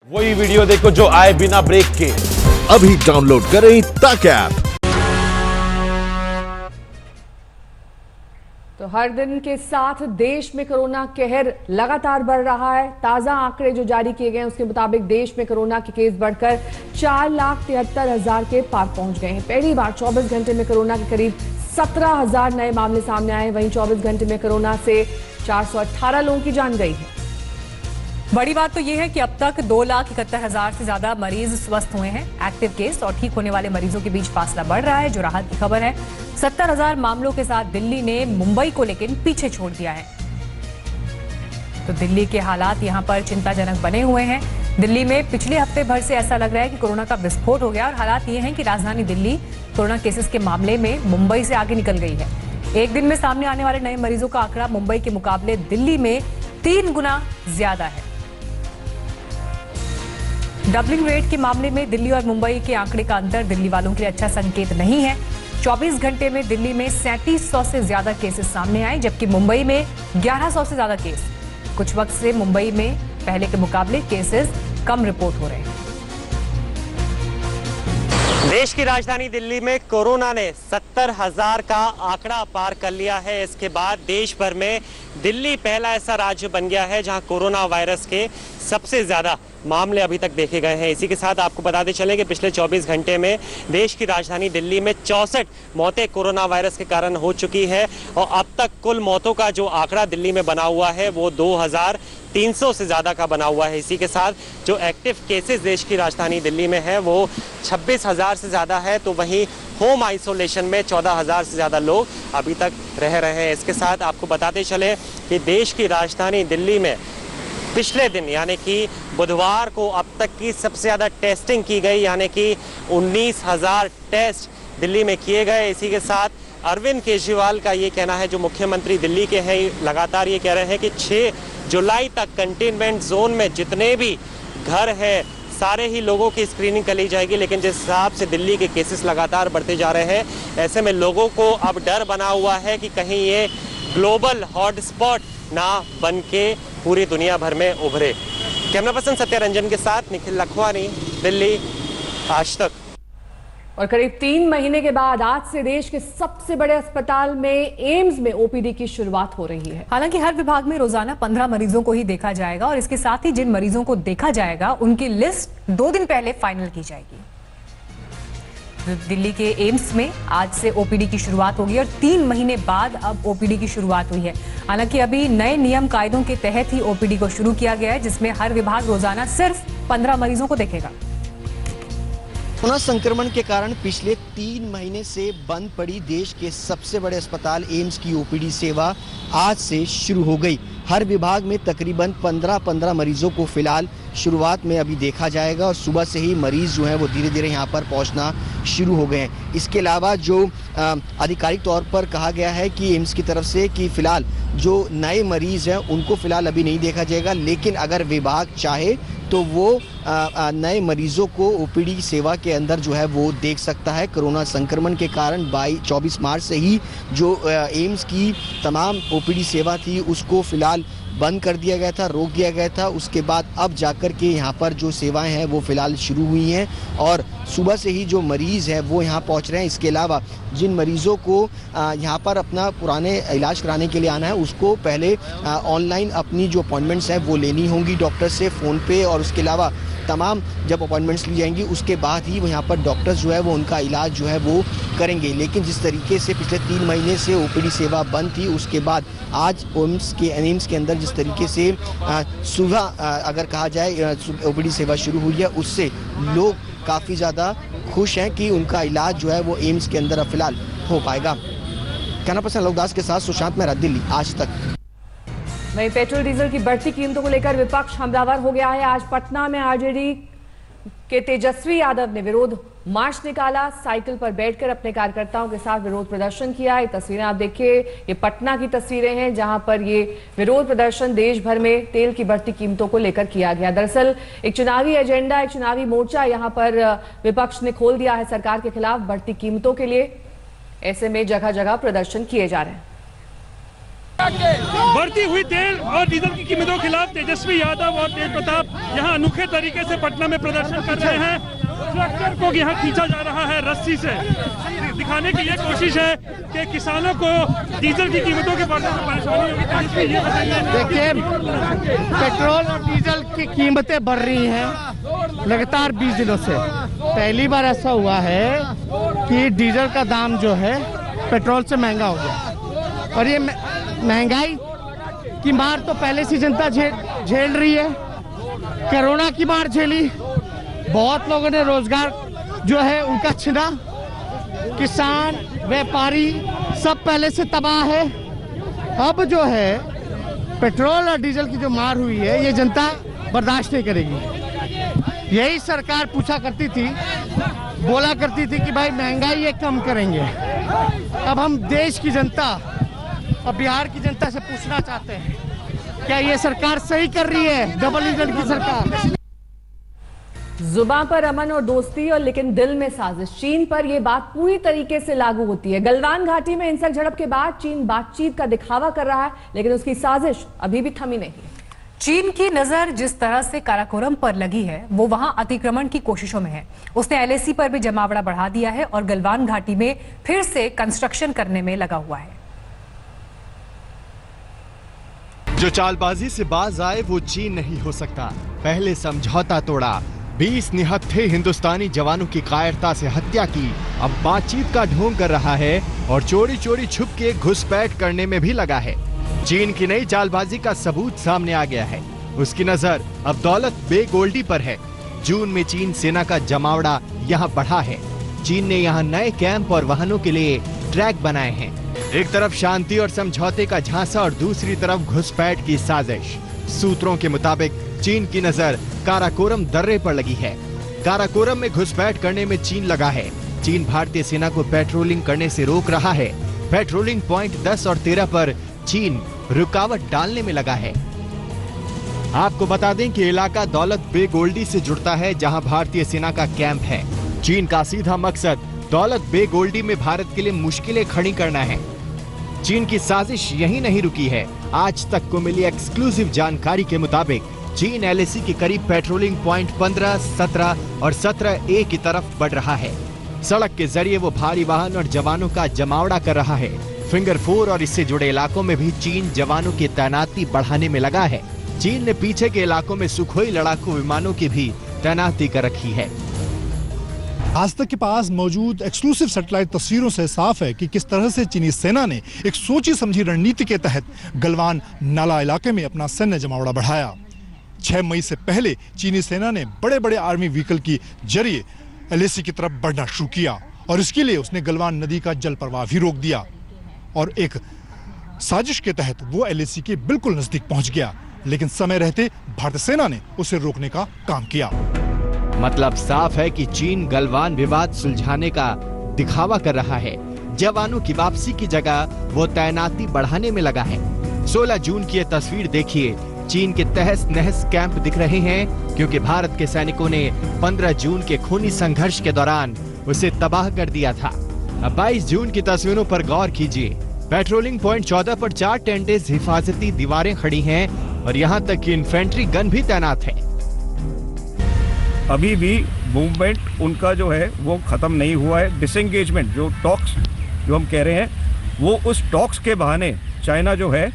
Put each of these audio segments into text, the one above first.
वही वीडियो देखो जो आए बिना ब्रेक के। अभी डाउनलोड करें तक ऐप। तो हर दिन के साथ देश में कोरोना कहर लगातार बढ़ रहा है। ताजा आंकड़े जो जारी किए गए हैं उसके मुताबिक देश में कोरोना के केस बढ़कर 4,73,000 के पार पहुंच गए हैं। पहली बार 24 घंटे में कोरोना के करीब 17,000 नए मामले सामने आए। वहीं 24 घंटे में कोरोना से 418 लोगों की जान गई है। बड़ी बात तो यह है कि अब तक 2,71,000 से ज्यादा मरीज स्वस्थ हुए हैं। एक्टिव केस और ठीक होने वाले मरीजों के बीच फासला बढ़ रहा है, जो राहत की खबर है। 70,000 मामलों के साथ दिल्ली ने मुंबई को लेकिन पीछे छोड़ दिया है। तो दिल्ली के हालात यहां पर चिंताजनक बने हुए हैं। दिल्ली में पिछले हफ्ते भर से ऐसा लग रहा है कि कोरोना का विस्फोट हो गया और हालात ये हैं कि राजधानी दिल्ली कोरोना केसेस के मामले में मुंबई से आगे निकल गई है। एक दिन में सामने आने वाले नए मरीजों का आंकड़ा मुंबई के मुकाबले दिल्ली में 3 गुना ज्यादा है। डबलिंग रेट के मामले में दिल्ली और मुंबई के आंकड़े का अंतर दिल्ली वालों के लिए अच्छा संकेत नहीं है। 24 घंटे में दिल्ली में 3700 से ज्यादा केसेस सामने आए, जबकि मुंबई में 1100 से ज्यादा केस। कुछ वक्त से मुंबई में पहले के मुकाबले केसेस कम रिपोर्ट हो रहे हैं। देश की राजधानी दिल्ली में कोरोना ने 70,000 का आंकड़ा पार कर लिया है। इसके बाद देश भर में दिल्ली पहला ऐसा राज्य बन गया है जहां कोरोना वायरस के सबसे ज्यादा मामले अभी तक देखे गए हैं। इसी के साथ आपको बताते चलें कि पिछले 24 घंटे में देश की राजधानी दिल्ली में 64 मौतें कोरोना वायरस के कारण हो चुकी है और अब तक कुल मौतों का जो आंकड़ा दिल्ली में बना हुआ है वो 2,300 से ज्यादा का बना हुआ है। इसी के साथ जो एक्टिव केसेस देश की राजधानी दिल्ली में है वो 26,000 से ज्यादा है। तो वहीं होम आइसोलेशन में 14,000 से ज्यादा लोग अभी तक रह रहे हैं। इसके साथ आपको बताते चले कि देश की राजधानी दिल्ली में पिछले दिन यानी कि बुधवार को अब तक की सबसे ज़्यादा टेस्टिंग की गई, यानी कि 19,000 टेस्ट दिल्ली में किए गए। इसी के साथ अरविंद केजरीवाल का ये कहना है, जो मुख्यमंत्री दिल्ली के हैं, लगातार ये कह रहे हैं कि 6 जुलाई तक कंटेनमेंट जोन में जितने भी घर है सारे ही लोगों की स्क्रीनिंग कर ली जाएगी। लेकिन जिस हिसाब से दिल्ली के केसेस लगातार बढ़ते जा रहे हैं, ऐसे में लोगों को अब डर बना हुआ है कि कहीं ये ग्लोबल हॉटस्पॉट ना बन के पूरी दुनिया भर में उभरे। कैमरा पर्सन सत्य रंजन के साथ निखिल लखवानी, दिल्ली, आज तक। और करीब 3 महीने के बाद आज से देश के सबसे बड़े अस्पताल में एम्स में ओपीडी की शुरुआत हो रही है। हालांकि हर विभाग में रोजाना 15 मरीजों को ही देखा जाएगा और इसके साथ ही जिन मरीजों को देखा जाएगा उनकी लिस्ट 2 दिन पहले फाइनल की जाएगी। दिल्ली के एम्स में आज से ओपीडी की शुरुआत होगी और 3 महीने बाद अब ओपीडी की शुरुआत हुई है। हालांकि अभी नए नियम कायदों के तहत ही ओपीडी को शुरू किया गया है, जिसमें हर विभाग रोजाना सिर्फ 15 मरीजों को देखेगा। कोरोना संक्रमण के कारण पिछले 3 महीने से बंद पड़ी देश के सबसे बड़े अस्पताल एम्स की ओपीडी सेवा आज से शुरू हो गई। हर विभाग में तकरीबन 15 मरीजों को फिलहाल शुरुआत में अभी देखा जाएगा और सुबह से ही मरीज जो हैं वो धीरे धीरे यहाँ पर पहुँचना शुरू हो गए हैं। इसके अलावा जो आधिकारिक तौर पर कहा गया है कि एम्स की तरफ से कि फिलहाल जो नए मरीज हैं उनको फिलहाल अभी नहीं देखा जाएगा, लेकिन अगर विभाग चाहे तो वो नए मरीजों को ओपीडी सेवा के अंदर जो है वो देख सकता है। कोरोना संक्रमण के कारण 24 मार्च से ही जो एम्स की तमाम ओपीडी सेवा थी उसको फिलहाल बंद कर दिया गया था, रोक दिया गया था। उसके बाद अब जाकर के यहाँ पर जो सेवाएं हैं वो फिलहाल शुरू हुई हैं और सुबह से ही जो मरीज़ हैं वो यहाँ पहुँच रहे हैं। इसके अलावा जिन मरीज़ों को यहाँ पर अपना पुराने इलाज कराने के लिए आना है उसको पहले ऑनलाइन अपनी जो अपॉइंटमेंट्स हैं वो लेनी होंगी डॉक्टर से फ़ोन पे, और उसके अलावा तमाम जब अपॉइंटमेंट्स ली जाएंगी उसके बाद ही वो यहाँ पर डॉक्टर्स जो है वो उनका इलाज जो है वो करेंगे। लेकिन जिस तरीके से पिछले 3 महीने से ओपीडी सेवा बंद थी, उसके बाद आज एम्स के अंदर जिस तरीके से सुबह अगर कहा जाए ओपीडी सेवा शुरू हुई है, उससे लोग काफ़ी ज़्यादा खुश हैं कि उनका इलाज जो है वो एम्स के अंदर फिलहाल हो पाएगा। कैमरा पर्सन लोकदास के साथ सुशांत मेहरा, दिल्ली, आज तक। वहीं पेट्रोल डीजल की बढ़ती कीमतों को लेकर विपक्ष हमलावर हो गया है। आज पटना में आरजेडी के तेजस्वी यादव ने विरोध मार्च निकाला, साइकिल पर बैठकर अपने कार्यकर्ताओं के साथ विरोध प्रदर्शन किया। ये तस्वीरें आप देखिए, ये पटना की तस्वीरें हैं जहां पर ये विरोध प्रदर्शन देश भर में तेल की बढ़ती कीमतों को लेकर किया गया। दरअसल एक चुनावी एजेंडा, एक चुनावी मोर्चा यहां पर विपक्ष ने खोल दिया है सरकार के खिलाफ बढ़ती कीमतों के लिए। ऐसे में जगह जगह प्रदर्शन किए जा रहे हैं। बढ़ती हुई तेल और डीजल की कीमतों के खिलाफ तेजस्वी यादव और तेज प्रताप यहाँ अनोखे तरीके से पटना में प्रदर्शन कर रहे हैं। ट्रैक्टर को यहाँ खींचा जा रहा है रस्सी से, दिखाने की ये कोशिश है कि किसानों को डीजल की कीमतों के बढ़ने से परेशानी होगी। ये बताइए, देखिए पेट्रोल और डीजल की कीमतें बढ़ रही हैं लगातार 20 दिनों से। पहली बार ऐसा हुआ है कि डीजल का दाम जो है पेट्रोल से महंगा हो गया, और ये महंगाई की मार तो पहले से जनता झेल रही है। कोरोना की मार झेली, बहुत लोगों ने रोजगार जो है उनका छिना, किसान व्यापारी सब पहले से तबाह है। अब जो है पेट्रोल और डीजल की जो मार हुई है ये जनता बर्दाश्त नहीं करेगी। यही सरकार पूछा करती थी, बोला करती थी कि भाई महंगाई ये कम करेंगे। अब हम देश की जनता और बिहार की जनता से पूछना चाहते हैं, क्या ये सरकार सही कर रही है? डबल इंजन की सरकार। जुबान पर अमन और दोस्ती और लेकिन दिल में साजिश, चीन पर यह बात पूरी तरीके से लागू होती है। गलवान घाटी में हिंसक झड़प के बाद चीन बातचीत का दिखावा कर रहा है, लेकिन उसकी साजिश अभी भी थमी नहीं। चीन की नजर जिस तरह से काराकोरम पर लगी है वो वहां अतिक्रमण की कोशिशों में है। उसने एलएसी पर भी जमावड़ा बढ़ा दिया है और गलवान घाटी में फिर से कंस्ट्रक्शन करने में लगा हुआ है। जो चालबाजी से बाज आए वो चीन नहीं हो सकता। पहले समझौता तोड़ा, 20 निहत्थे हिंदुस्तानी जवानों की कायरता से हत्या की, अब बातचीत का ढोंग कर रहा है और चोरी चोरी छुप के घुसपैठ करने में भी लगा है। चीन की नई चालबाजी का सबूत सामने आ गया है। उसकी नजर अब दौलत बे गोल्डी पर है। जून में चीन सेना का जमावड़ा यहाँ बढ़ा है। चीन ने यहाँ नए कैंप और वाहनों के लिए ट्रैक बनाए हैं। एक तरफ शांति और समझौते का झांसा और दूसरी तरफ घुसपैठ की साजिश। सूत्रों के मुताबिक चीन की नजर काराकोरम दर्रे पर लगी है। काराकोरम में घुसपैठ करने में चीन लगा है। चीन भारतीय सेना को पेट्रोलिंग करने से रोक रहा है। पेट्रोलिंग पॉइंट 10 और 13 पर चीन रुकावट डालने में लगा है। आपको बता दें कि इलाका दौलत बे गोल्डी से जुड़ता है, जहां भारतीय सेना का कैंप है। चीन का सीधा मकसद दौलत बे गोल्डी में भारत के लिए मुश्किलें खड़ी करना है। चीन की साजिश यहीं नहीं रुकी है। आज तक को मिली एक्सक्लूसिव जानकारी के मुताबिक चीन एलएसी के करीब पेट्रोलिंग पॉइंट 15, 17 और 17A की तरफ बढ़ रहा है। सड़क के जरिए वो भारी वाहन और जवानों का जमावड़ा कर रहा है। फिंगर 4 और इससे जुड़े इलाकों में भी चीन जवानों की तैनाती बढ़ाने में लगा है। चीन ने पीछे के इलाकों में सुखोई लड़ाकू विमानों की भी तैनाती कर रखी है। आज तक के पास मौजूद एक्सक्लूसिव सैटेलाइट तस्वीरों से साफ है कि किस तरह से चीनी सेना ने एक सोची समझी रणनीति के तहत गलवान नाला इलाके में अपना सैन्य जमावड़ा बढ़ाया। 6 मई से पहले चीनी सेना ने बड़े बड़े आर्मी व्हीकल की जरिए एलएसी की तरफ बढ़ना शुरू किया और इसके लिए उसने गलवान नदी का जल प्रवाह भी रोक दिया और एक साजिश के तहत वो एलएसी के बिल्कुल नजदीक पहुंच गया, लेकिन समय रहते भारतीय सेना ने उसे रोकने का काम किया। मतलब साफ है कि चीन गलवान विवाद सुलझाने का दिखावा कर रहा है। जवानों की वापसी की जगह वो तैनाती बढ़ाने में लगा है। 16 जून की ये तस्वीर देखिए। चीन के तहस नहस कैंप दिख रहे हैं क्योंकि भारत के सैनिकों ने 15 जून के खूनी संघर्ष के दौरान उसे तबाह कर दिया था। अब 22 जून की तस्वीरों पर गौर कीजिए। पेट्रोलिंग पॉइंट 14 पर 4 टेंटेज हिफाजती दीवारें खड़ी हैं और यहाँ तक कि इन्फेंट्री गन भी तैनात है। अभी भी मूवमेंट उनका जो है वो खत्म नहीं हुआ है। डिसएंगेजमेंट जो टॉक्स जो हम कह रहे हैं वो उस टॉक्स के बहाने चाइना जो है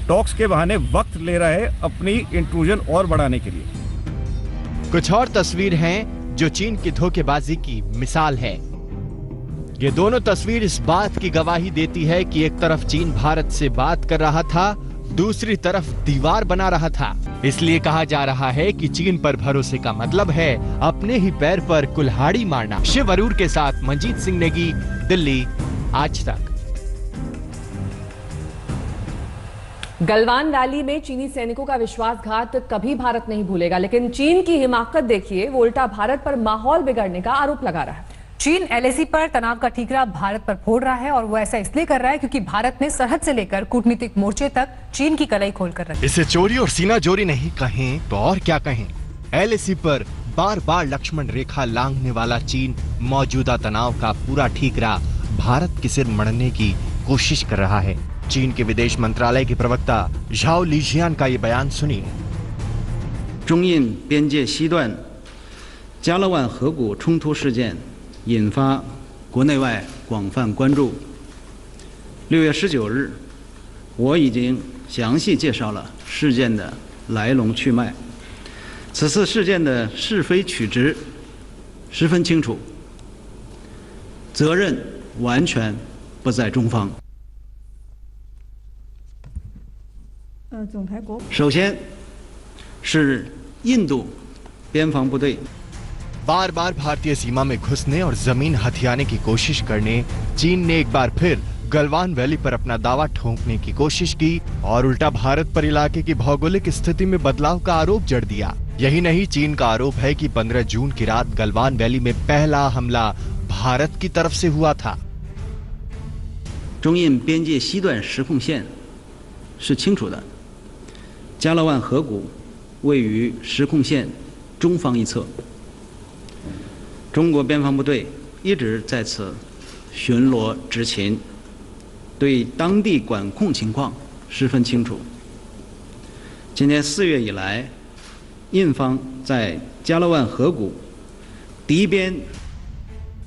टॉक्स के बहाने वक्त ले रहा है अपनी इंट्रूजन और बढ़ाने के लिए। कुछ और तस्वीर हैं जो चीन की धोखेबाजी की मिसाल है। ये दोनों तस्वीर इस बात की गवाही देती है कि एक तरफ चीन भारत से बात कर रहा था, दूसरी तरफ दीवार बना रहा था। इसलिए कहा जा रहा है कि चीन पर भरोसे का मतलब है अपने ही पैर पर कुल्हाड़ी मारना। शिव अरूर के साथ मंजीत सिंह नेगी, दिल्ली, आज तक। गलवान वैली में चीनी सैनिकों का विश्वासघात कभी भारत नहीं भूलेगा, लेकिन चीन की हिमाकत देखिए, वो उल्टा भारत पर माहौल बिगड़ने का आरोप लगा रहा है। चीन एलएसी पर तनाव का ठीकरा भारत पर फोड़ रहा है और वो ऐसा इसलिए कर रहा है क्योंकि भारत ने सरहद से लेकर कूटनीतिक मोर्चे तक चीन की कलाई खोल कर रखी। इसे चोरी और सीना जोरी नहीं कहें तो और क्या कहें। एलएसी पर बार बार लक्ष्मण रेखा लांघने वाला चीन मौजूदा तनाव का पूरा ठीकरा भारत के सिर मढ़ने की कोशिश कर रहा है। चीन के विदेश मंत्रालय के प्रवक्ता झाओ लीजियान का ये बयान सुनिए। 中印边界西段加勒万河谷冲突事件引发国内外广泛关注。6月19日，我已经详细介绍了事件的来龙去脉。此次事件的是非曲直十分清楚，责任完全不在中方。首先是印度边防部队 बार बार भारतीय सीमा में घुसने और जमीन हथियाने की कोशिश करने चीन ने एक बार फिर गलवान वैली पर अपना दावा ठोंकने की कोशिश की और उल्टा भारत पर इलाके की भौगोलिक स्थिति में बदलाव का आरोप जड़ दिया। यही नहीं, चीन का आरोप है कि 15 जून की रात गलवान वैली में पहला हमला भारत की तरफ से हुआ था। 中印边界西段实控线是清楚的，加勒万河谷位于实控线中方一侧。中国边防部队一直在此巡逻执勤，对当地管控情况十分清楚。今年4月以来，印方在加勒万河谷敌边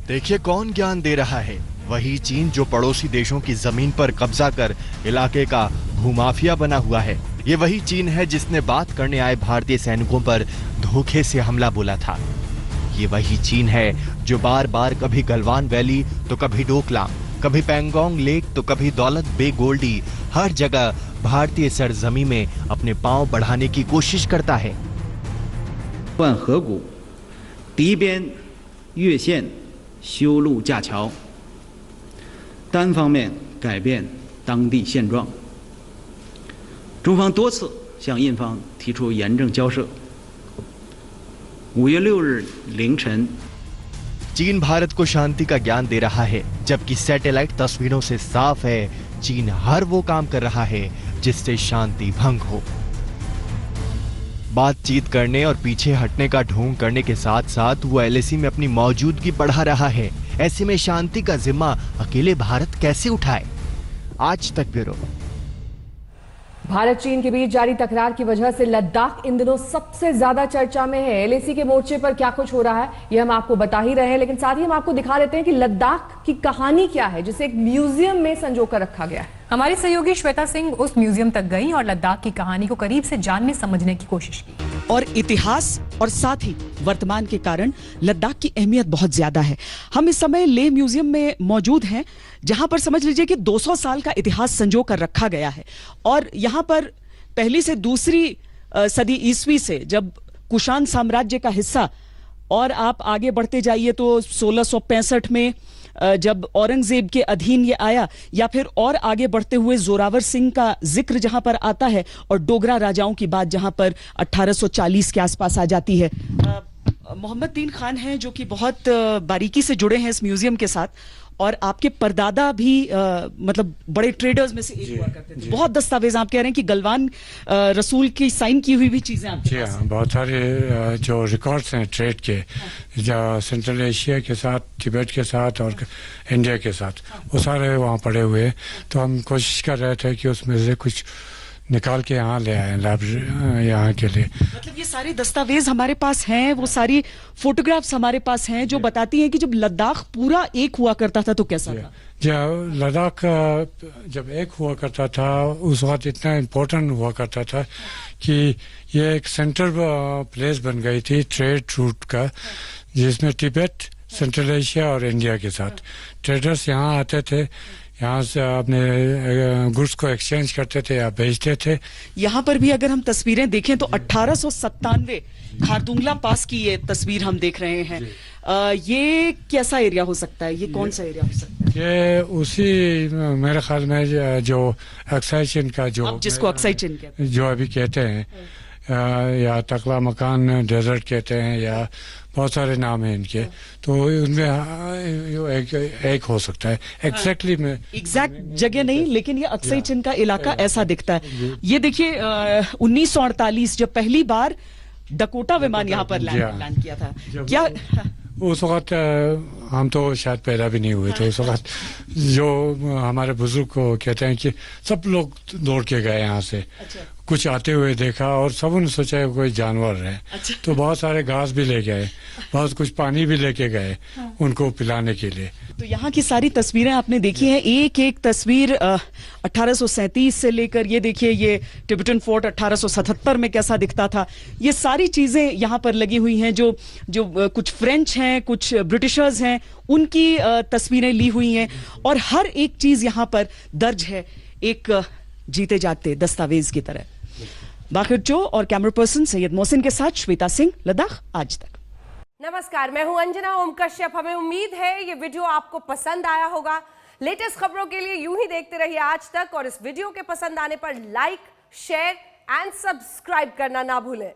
देखिए कौन ज्ञान दे रहा है, वही चीन जो पड़ोसी देशों की जमीन पर कब्जा कर इलाके का भूमाफिया बना हुआ है। ये वही चीन है जिसने बात करने आए भारतीय सैनिकों पर धोखे से हमला बोला था। ये वही चीन है जो बार बार कभी गलवान वैली तो कभी डोकलाम, कभी पैंगोंग लेक तो कभी दौलत बे गोल्डी, हर जगह भारतीय सरजमी में अपने पांव बढ़ाने की कोशिश करता है। 万河谷敌边越线修路架桥，单方面改变当地现状。中方多次向印方提出严正交涉。5月6日凌晨， चीन भारत को शांति का ज्ञान दे रहा है, जबकि सैटेलाइट तस्वीरों से साफ है चीन हर वो काम कर रहा है जिससे शांति भंग हो। बातचीत करने और पीछे हटने का ढोंग करने के साथ साथ वो एलएसी में अपनी मौजूदगी बढ़ा रहा है। ऐसे में शांति का जिम्मा अकेले भारत कैसे उठाए? आज तक ब्यूरो। भारत चीन के बीच जारी तकरार की वजह से लद्दाख इन दिनों सबसे ज्यादा चर्चा में है। एलएसी के मोर्चे पर क्या कुछ हो रहा है ये हम आपको बता ही रहे हैं, लेकिन साथ ही हम आपको दिखा देते हैं कि लद्दाख की कहानी क्या है, जिसे एक म्यूजियम में संजोकर रखा गया है। हमारी सहयोगी श्वेता सिंह उस म्यूजियम तक गई और लद्दाख की कहानी को करीब से जानने समझने की कोशिश की। और इतिहास और साथ ही वर्तमान के कारण लद्दाख की अहमियत बहुत ज्यादा है। हम इस समय लेह म्यूजियम में मौजूद हैं, जहां पर समझ लीजिए कि 200 साल का इतिहास संजो कर रखा गया है। और यहां पर पहली से दूसरी सदी ईस्वी से जब कुषाण साम्राज्य का हिस्सा, और आप आगे बढ़ते जाइए तो 1665 में जब औरंगजेब के अधीन ये आया, या फिर और आगे बढ़ते हुए जोरावर सिंह का जिक्र जहां पर आता है, और डोगरा राजाओं की बात जहां पर 1840 के आसपास आ जाती है। मोहम्मद दीन खान हैं जो कि बहुत बारीकी से जुड़े हैं इस म्यूजियम के साथ, और आपके परदादा भी मतलब बड़े ट्रेडर्स में से एक हुआ करते थे। बहुत दस्तावेज आप कह रहे हैं कि गलवान रसूल की साइन की हुई भी चीजें आपके पास हैं। बहुत सारे जो रिकॉर्ड्स हैं ट्रेड के, जो सेंट्रल एशिया के साथ, तिब्बत के साथ और इंडिया के साथ, वो सारे वहाँ पड़े हुए हैं। तो हम कोशिश कर रहे थे कि उसमें से कुछ निकाल के यहाँ ले आए यहाँ के लिए। मतलब ये सारे दस्तावेज हमारे पास हैं, वो सारी फोटोग्राफ्स हमारे पास हैं जो बताती हैं कि जब लद्दाख पूरा एक हुआ करता था तो कैसा था। जब लद्दाख जब एक हुआ करता था उस वक्त इतना इम्पोर्टेंट हुआ करता था कि ये एक सेंटर प्लेस बन गई थी ट्रेड रूट का, जिसमें तिब्बत, सेंट्रल एशिया और इंडिया के साथ ट्रेडर्स यहाँ आते थे, यहाँ से अपने गुड्स को एक्सचेंज करते थे या बेचते थे। यहाँ पर भी अगर हम तस्वीरें देखें तो 1897 खारदुंगला पास की ये तस्वीर हम देख रहे हैं। ये कैसा एरिया हो सकता है, ये कौन सा एरिया हो सकता है? ये उसी मेरे ख्याल में जो अक्साई चिन का जो जिसको अक्साई चिन कहते हैं, जो अभी कहते हैं, या तकला मकान डेजर्ट कहते हैं, या बहुत सारे नाम हैं इनके, तो उनमें एक हो सकता है। एग्जैक्टली में एग्जैक्ट जगह नहीं, लेकिन ये अक्साई चिन का इलाका ऐसा दिखता है। ये देखिए 1948 जब पहली बार डकोटा विमान यहाँ पर लैंड किया था, क्या उस वक्त हम तो शायद पैदा भी नहीं हुए थे उस वक्त। जो हमारे बुजुर्ग को कहते हैं कि सब लोग दौड़ के गए यहाँ से। कुछ आते हुए देखा और सब ने सोचा कोई जानवर है। तो बहुत सारे घास भी ले गए, बहुत कुछ पानी भी लेके गए उनको पिलाने के लिए। तो यहाँ की सारी तस्वीरें आपने देखी हैं, एक एक तस्वीर 1837 से लेकर ये देखिए ये टिबेटन फोर्ट 1877 में कैसा दिखता था, ये सारी चीजें यहाँ पर लगी हुई हैं। जो कुछ फ्रेंच हैं, कुछ ब्रिटिशर्स हैं, उनकी तस्वीरें ली हुई हैं और हर एक चीज यहाँ पर दर्ज है एक जीते जागते दस्तावेज की तरह। बाखिर चो और कैमरा पर्सन सैयद मोहसिन के साथ श्वेता सिंह, लद्दाख आज तक। नमस्कार, मैं हूं अंजना ओम कश्यप। हमें उम्मीद है ये वीडियो आपको पसंद आया होगा। लेटेस्ट खबरों के लिए यूं ही देखते रहिए आज तक और इस वीडियो के पसंद आने पर लाइक, शेयर एंड सब्सक्राइब करना ना भूलें।